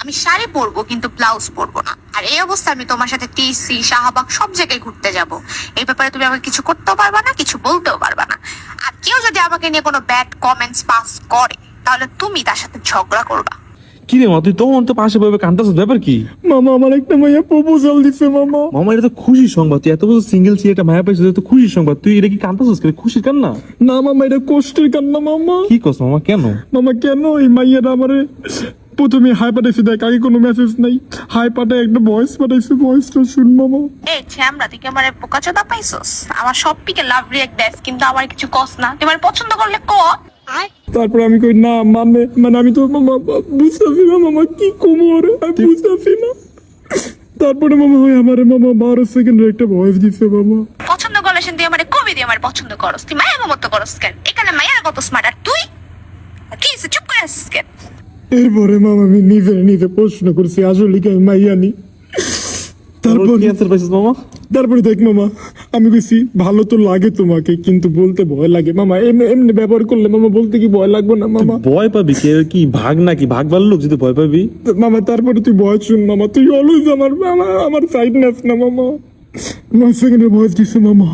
আমি শাড়ি পরবো কিন্তু ব্লাউজ পরবো না। আর এই অবস্থা আমি তোমার সাথে টিসি শাহবাগ সব জায়গায় ঘুরতে যাব। এই ব্যাপারে তুমি আমাকে কিছু করতেও পারবা না, কিছু বলতেও পারবা না। আর কেউ যদি আমাকে নিয়ে কোনো ব্যাড কমেন্টস পাস করে তাহলে তুমি তার সাথে ঝগড়া করবা। কি রে মা, তুই তখন তো পাশে বসে কান্দাস, ব্যাপার কি? মামা আমার একটা মাইয়া প্রপোজাল দিছে মামা। মামা এটা তো খুশির সংবাদ, তুই এত বছর সিঙ্গেল ছিলি, একটা মায়া পাইছিস, তো খুশির সংবাদ। তুই এটা কি কান্দাস করে খুশির কান্না? না মামা এটা কষ্টের কান্না মামা। কি কস মামা, কেন? মামা কেন এই মাইয়াটা আমারে প্রথমে হাই পাঠাইছে, দেখ আগে কোনো মেসেজ নাই, হাই পাঠায় একটা ভয়েস পাঠাইছে, ভয়েসটা শুন মামা। এই ছ্যামরা, তুই কি আমার বোকাচোদা পাইছস? আমার সব পিকে লাভ রিঅ্যাক্ট দেস কিন্তু আমার কিছু কস না। তুই আমার পছন্দ করলে ক। তারপর আমি কই না মানে মানে আমি তো মামা বুঝতেছি না মামা কি কোমর, আমি বুঝতেছি না। তারপরে মামা হয় আমার মামা 12 সেকেন্ডের একটা ভয়েস দিছে মামা। পছন্দ করলে সেন তুই আমার কবি দিয়ে আমার পছন্দ করস, তুই মায়া মতো করস কেন? এখানে মায়া কত স্মার্ট আর তুই কি চুপ করে আসিস কেন? এরপরে মামা আমি নিজে নিজে প্রশ্ন করছি আসলে কি আমি মাইয়া নি। তারপর কি অ্যানসার পাইছিস মামা? তারপরে দেখ মামা আমি কইছি ভালো তো লাগে তোমাকে কিন্তু বলতে ভয় লাগে মামা। এমনি এমনি ব্যবহার করলে মামা বলতে কি ভয় লাগবে না মামা? ভয় পাবি কে? কি ভাগ নাকি? ভাগ ভালো লোক যদি ভয় পাবি? মামা তারপরে তুই ভয় শুন মামা, তুই অলওয়েজ আমার মামা আমার সাইড নাস না মামা। 9 সেকেন্ডের ভয়েস দিছে মামা।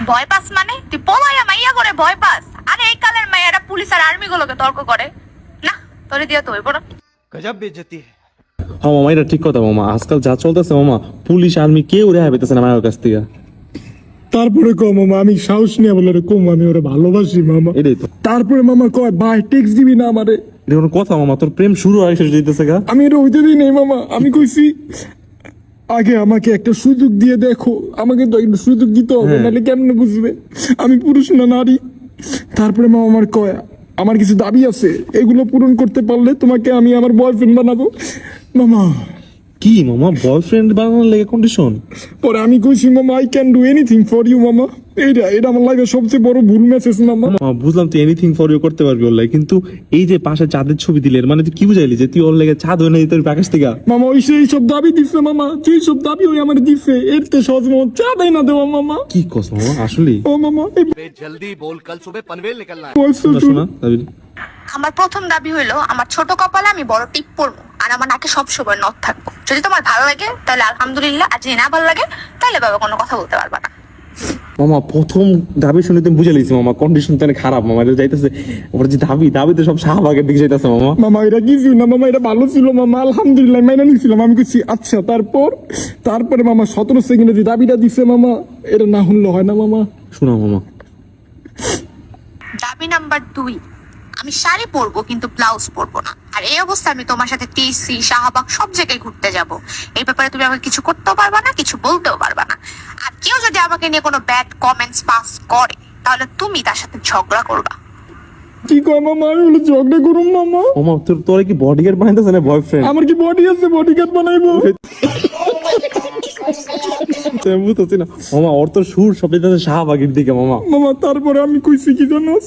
ভয় পাস মানে তুই পলায়া মাইয়া করে ভয় পাস? আরে এই কালের মাইয়ারা পুলিশ আর আর্মি গুলোকে তর্ক করে না, তোরে দিয়া তো হইব না। गजब बेइज्जती है। হ্যাঁ মামা, এটা ঠিক কথা মামা। আজকাল যা চলতেছে মামা, পুলিশ আর্মি কেউ রেহাই পেতেছে না মায়ের কাছ থেকে। তারপরে কো মামা আমি সাহস নিয়ে বলে রে কম আমি ওরা ভালোবাসি মামা। এটাই তো, তারপরে মামা কয় ভাই টেক্সট দিবি না আমারে? এটা কোনো কথা মামা? তোর প্রেম শুরু হয় শেষ যেতেছে গা। আমি এটা হইতে দিই নেই মামা। আমি কইছি আগে আমাকে একটা সুযোগ দিয়ে দেখো, আমাকে তো একটা সুযোগ দিতে হবে, হ্যাঁ। নাহলে কেমনে বুঝবে আমি পুরুষ না নারী। তারপরে মামা আমার কয় আমার কিছু দাবি আছে, এগুলো পূরণ করতে পারলে তোমাকে আমি আমার বয়ফ্রেন্ড বানাবো মামা। কি মামা, বয়ফ্রেন্ড বানানোর লেগে কন্ডিশন? পরে আমি কইছি মামা I can do anything for you মামা। এটা এটা আমার লাইফের সবচেয়ে বড় ভুল মেসেজ মামা। মামা বুঝলাম তুই এনিথিং ফর ইউ করতে পারবি ওর লাগে, কিন্তু এই যে পাশে চাঁদের ছবি দিলে, এর মানে তুই কি বুঝাইলি যে তুই ওর লেগে চাঁদ হয়ে তোর আকাশ থেকে? মামা ওই সেই সব দাবি দিচ্ছে মামা, যেই সব দাবি ওই আমার দিচ্ছে, এর তো সহজ মামা চা দেয় না দেওয়া মামা। কি কস মামা আসলে? ও মামা এই जल्दी बोल, कल सुबह पनवेल निकलना है। বয়সটা শুন। শোনা দাবি। আমার প্রথম দাবি হইলো আমার ছোট কপালে আমি বড় টিপ পরবো আর আমার নাকে সবসময় নথ থাকবো। যদি তোমার ভালো লাগে তাহলে আলহামদুলিল্লাহ, আর যদি না ভালো লাগে তাহলে বাবা কোনো কথা বলতে পারবা না। মামা প্রথম দাবি শুনে তুমি বুঝে লিছি মামা, কন্ডিশন তো অনেক খারাপ মামা। এটা যাইতেছে ওপরে যে দাবি তো সব শাহবাগের দিকে যাইতেছে মামা। মামা এটা কিছু না মামা, এটা ভালো ছিল মামা, আলহামদুলিল্লাহ মাইনা নিছিলাম। আমি কইছি আচ্ছা। তারপরে মামা 17 সেকেন্ডে যে দাবিটা দিছে মামা, এটা না হলে হয় না মামা। শোনা মামা, দাবি নাম্বার 2, আমি শাড়ি পরবো কিন্তু ব্লাউজ পরবো না। আর এই অবস্থা আমি তোমার সাথে টিসি শাহবাগ সব জায়গায় ঘুরতে যাব। এই ব্যাপারে তুমি আমাকে কিছু করতেও পারবা না, কিছু বলতেও পারবা না। আর কেউ যদি আমাকে নিয়ে কোনো ব্যাড কমেন্টস পাস করে তাহলে তুমি তার সাথে ঝগড়া করবা। কি কয় মামা আমি বলে ঝগড়া করুম মামা? মামা তোর কি বডিগার্ড বানাইতেছে না বয়ফ্রেন্ড? আমার কি বডি আছে, বডিগার্ড বানাইবো? বুঝতেছি না মামা, ওর তো সুর সব যেতেছে শাহবাগের দিকে মামা। মামা তারপরে আমি কইছি কি জানোস,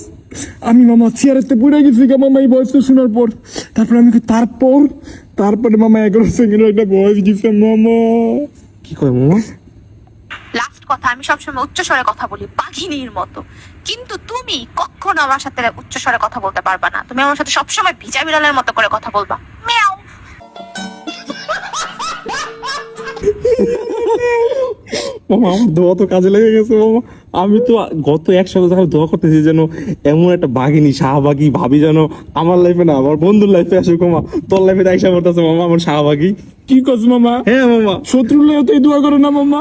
আমি মামা চেয়ারেতে পড়ে গেছি গা মামা এই ভয়েসটা শোনার পর। তারপরে আমি কই তারপরে মামা 11 সেকেন্ডের একটা ভয়েস দিছে মামা। কি কয় মামা? লাস্ট কথা, আমি সবসময় উচ্চস্বরে কথা বলি বাঘিনীর মতো, কিন্তু তুমি কখনো আমার সাথে উচ্চস্বরে কথা বলতে পারবা না। তুমি আমার সাথে সবসময় ভিজা বিড়ালের মতো করে কথা বলবা, মিয়াও। মামা আমার দোয়া তো কাজে লেগে গেছে মামা। আমি তো গত 1 সপ্তাহ ধরে দোয়া করতেছি যেন এমন একটা বাঘিনী শাহবাগী ভাবি যেন আমার লাইফে না আমার বন্ধুর লাইফে আসুক মামা। তোর লাইফে আইসা পড়তেছে মামা আমার শাহবাগী। কি কস মামা? হ্যাঁ মামা। শত্রুর লাগে তো এই দোয়া করে না মামা।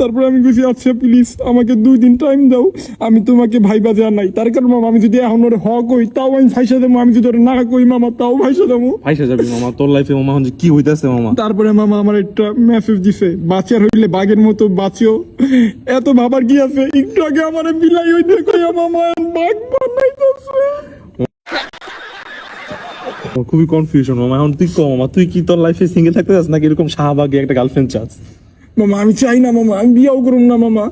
তারপরে আমি কইছি আচ্ছা প্লিজ আমাকে 2 দিন টাইম দাও, আমি তোমাকে ভাইবা জানাই। তার কারণ মামা আমি যদি এখন ওরে হ কই তাও আমি ফাইসা দেবো, আমি যদি ওরে না কই মামা তাও ফাইসা দেবো। আইসা যাবি মামা তোর লাইফে মামা, এখন যে কি হইতাছে মামা। তারপরে মামা আমার একটা মেসেজ দিছে, বাচ্চার হইলে বাঘের মতো বাঁচিও। এত ভাবার কি আছে, একটু আগে আমার বিলাই হইতে কইয়া মামা বাঘ বানাইতেছে। খুবই কনফিউশন মামা। এখন তুই কম মামা, তুই কি তোর লাইফে সিঙ্গেল থাকতে চাস নাকি এরকম শাহবাগী একটা গার্লফ্রেন্ড চাস? মামা আমি চাই না মামা, আমি বিয়াও করুম না মামা,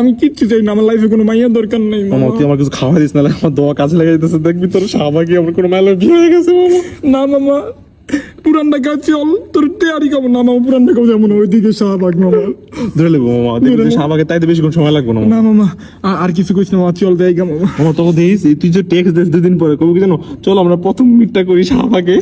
আমি কিচ্ছু চাই না, আমার লাইফে কোনো মাইয়ার দরকার নাই মামা। মামা। তুই আমার কিছু খাওয়া দিস না, আমার দোয়া কাজে লেগে যেতেছে। দেখবি তোর শাহবাগী আমার কোনো মেলা বিয়ে হয়ে গেছে মামা। না মামা পুরান ঢাকা চল তোর তেয়ারি কেমন না মামা পুরান ঢাকাও যেমন ওইদিকে শাহবাগ মামা ধরে লেবো মামা, দেখবি যে শাহবাগে তাইতে বেশিক্ষণ সময় লাগবে না মামা। না মামা আর কিছু কইস না মামা চল দেয় মামা মামা তোকে দিস তুই যে টেক্সট দিস 2 দিন পরে কবি কি জানো, চল আমরা প্রথম মিটটা করি শাহবাগে।